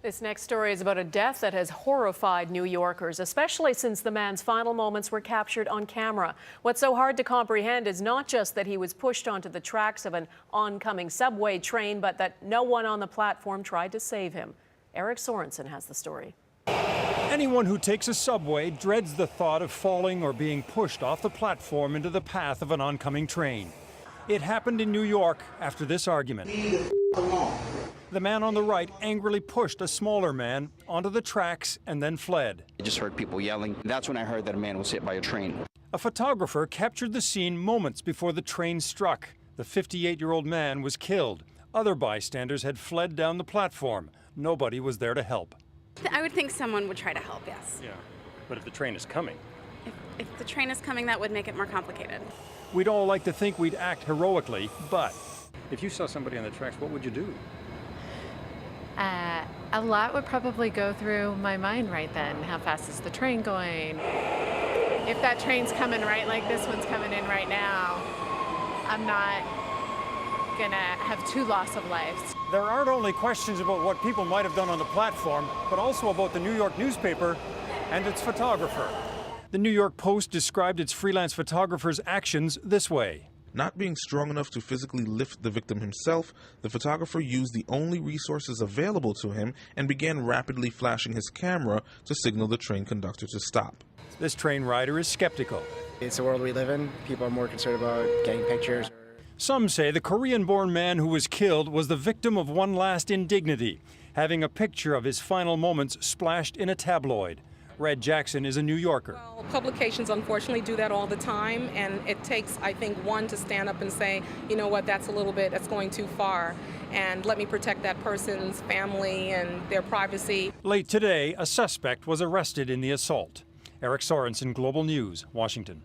This next story is about a death that has horrified New Yorkers, especially since the man's final moments were captured on camera. What's so hard to comprehend is not just that he was pushed onto the tracks of an oncoming subway train, but that no one on the platform tried to save him. Eric Sorensen has the story. Anyone who takes a subway dreads the thought of falling or being pushed off the platform into the path of an oncoming train. It happened in New York after this argument. The man on the right angrily pushed a smaller man onto the tracks and then fled. I just heard people yelling. That's when I heard that a man was hit by a train. A photographer captured the scene moments before the train struck. The 58-year-old man was killed. Other bystanders had fled down the platform. Nobody was there to help. I would think someone would try to help, yes. Yeah, but if the train is coming? If the train is coming, that would make it more complicated. We'd all like to think we'd act heroically, but if you saw somebody on the tracks, what would you do? A lot would probably go through my mind right then. How fast is the train going? If that train's coming right like this one's coming in right now, I'm not gonna have two loss of lives. There aren't only questions about what people might have done on the platform, but also about the New York newspaper and its photographer. The New York Post described its freelance photographer's actions this way. Not being strong enough to physically lift the victim himself, the photographer used the only resources available to him and began rapidly flashing his camera to signal the train conductor to stop. This train rider is skeptical. It's the world we live in. People are more concerned about getting pictures. Some say the Korean-born man who was killed was the victim of one last indignity, having a picture of his final moments splashed in a tabloid. Red Jackson is a New Yorker. Well, publications unfortunately do that all the time, and it takes, I think, one to stand up and say, you know what, that's going too far, and let me protect that person's family and their privacy. Late today, a suspect was arrested in the assault. Eric Sorensen, Global News, Washington.